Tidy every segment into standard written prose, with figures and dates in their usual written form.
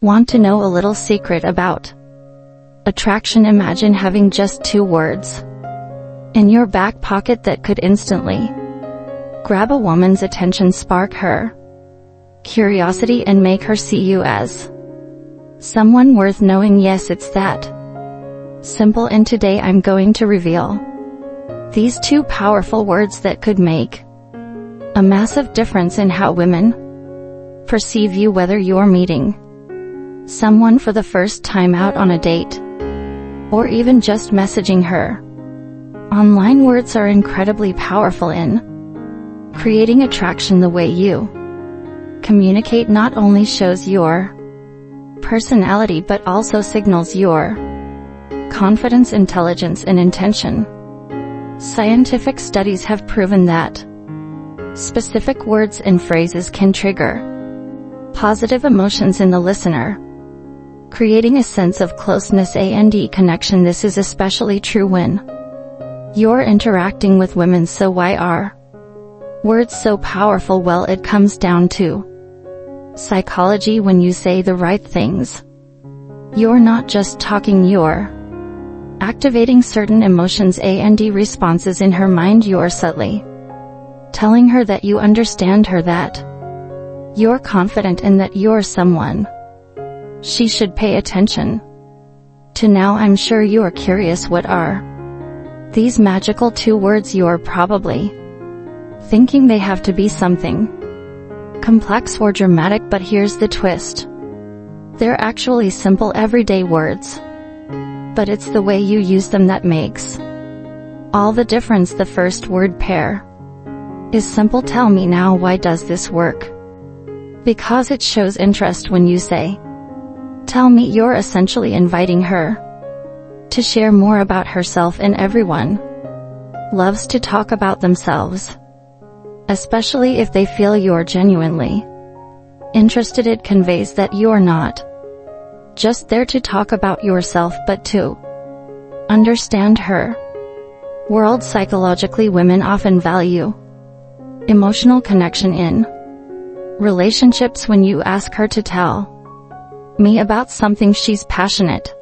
Want to know a little secret about attraction? Imagine having just 2 words in your back pocket that could instantly grab a woman's attention, spark her curiosity, and make her see you as someone worth knowing. Yes, it's that simple, and today I'm going to reveal these 2 powerful words that could make a massive difference in how women perceive you, whether you're meeting someone for the first time, out on a date, or even just messaging her online. Words are incredibly powerful in creating attraction. The way you communicate not only shows your personality but also signals your confidence, intelligence, and intention. Scientific studies have proven that specific words and phrases can trigger positive emotions in the listener, creating a sense of closeness and connection. This is especially true when you're interacting with women. So why are words so powerful? Well, it comes down to psychology. When you say the right things, you're not just talking, you're activating certain emotions and responses in her mind. You're subtly telling her that you understand her, that you're confident, and that you're someone she should pay attention to. Now, I'm sure you're curious, what are these magical 2 words? You're probably thinking they have to be something complex or dramatic, but here's the twist. They're actually simple, everyday words, but it's the way you use them that makes all the difference. The first word pair is simple. Tell me now, why does this work? Because it shows interest. When you say, "Tell me," you're essentially inviting her to share more about herself, and everyone loves to talk about themselves, especially if they feel you're genuinely interested. It conveys that you're not just there to talk about yourself, but to understand her world. Psychologically, women often value emotional connection in relationships. When you ask her to tell me about something she's passionate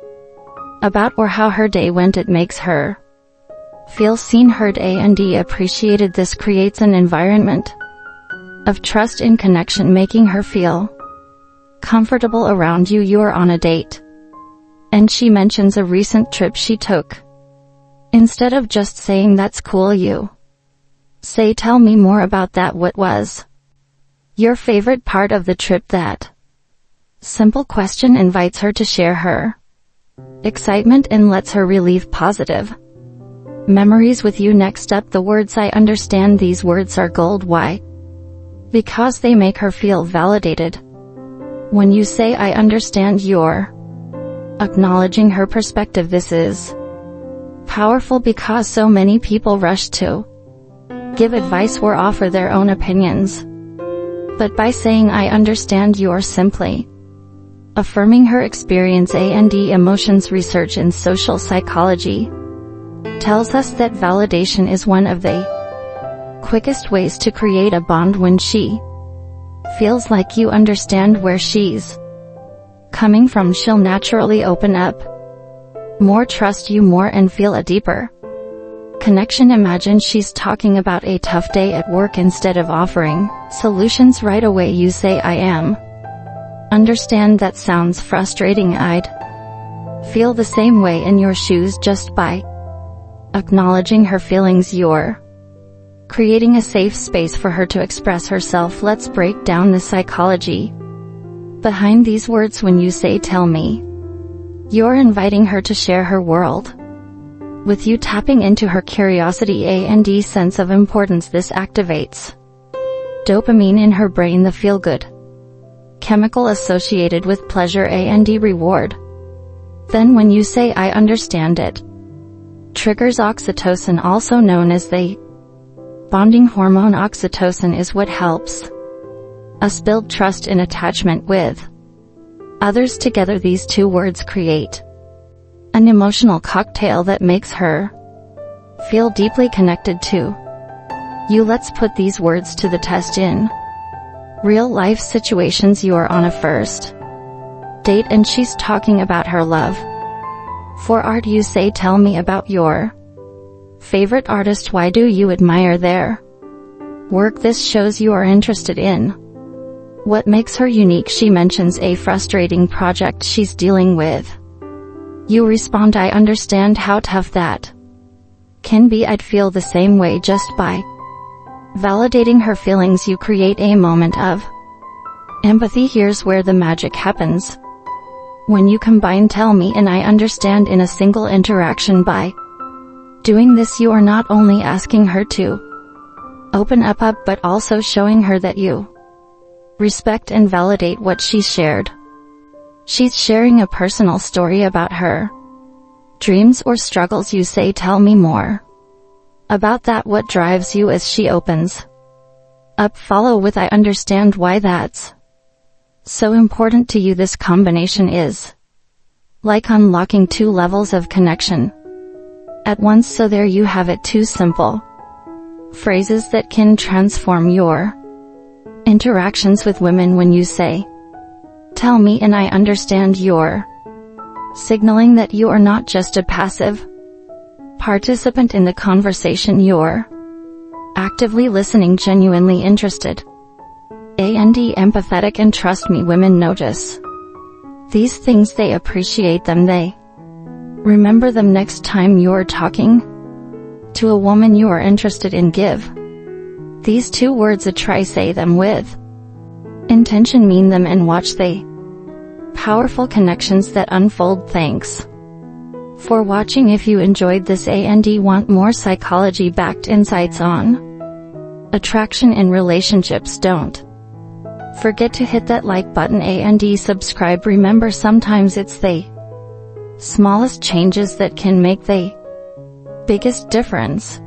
about, or how her day went, it makes her feel seen, heard, and appreciated. This creates an environment of trust and connection, making her feel comfortable around you. You're on a date, and she mentions a recent trip she took. Instead of just saying, "That's cool," you say, "Tell me more about that. What was your favorite part of the trip?" That simple question invites her to share her excitement and lets her relive positive memories with you. Next up, the words "I understand." These words are gold. Why? Because they make her feel validated. When you say, "I understand," you're acknowledging her perspective. This is powerful because so many people rush to give advice or offer their own opinions. But by saying, "I understand," you're simply affirming her experience and emotions. Research in social psychology tells us that validation is one of the quickest ways to create a bond. When she feels like you understand where she's coming from, she'll naturally open up more, trust you more, and feel a deeper connection. Imagine she's talking about a tough day at work. Instead of offering solutions right away, you say, "I am understand that sounds frustrating. I'd feel the same way in your shoes." Just by acknowledging her feelings, you're creating a safe space for her to express herself. Let's break down the psychology behind these words. When you say, "Tell me," you're inviting her to share her world with you, tapping into her curiosity and sense of importance. This activates dopamine in her brain, the feel-good chemical associated with pleasure and reward. Then when you say, "I understand," it triggers oxytocin, also known as the bonding hormone. Oxytocin is what helps us build trust and attachment with others. Together, these 2 words create an emotional cocktail that makes her feel deeply connected to you. Let's put these words to the test in real-life situations. You're on a first date and she's talking about her love for art, you say, tell me about your favorite artist. Why do you admire their work? This shows you are interested in what makes her unique. She mentions a frustrating project she's dealing with. You respond, I understand how tough that can be. I'd feel the same way. Just by validating her feelings, you create a moment of empathy. Here's where the magic happens. When you combine tell me and I understand in a single interaction, by doing this you are not only asking her to open up but also showing her that you respect and validate what she's shared. She's sharing a personal story about her dreams or struggles. You say, tell me more about that. What drives you? As she opens up, follow with, I understand why that's so important to you. This combination is like unlocking two levels of connection at once. So there you have it, two simple phrases that can transform your interactions with women. When you say, tell me and I understand, you're signaling that you are not just a passive participant in the conversation. You're actively listening, genuinely interested, and empathetic. And trust me, women notice these things. They appreciate them. They remember them next time you're talking to a woman you are interested in. Give these two words a try. Say them with intention, mean them, and watch the powerful connections that unfold. Thanks for watching. If you enjoyed this and want more psychology-backed insights on attraction in relationships, don't forget to hit that like button and subscribe. Remember, sometimes it's the smallest changes that can make the biggest difference.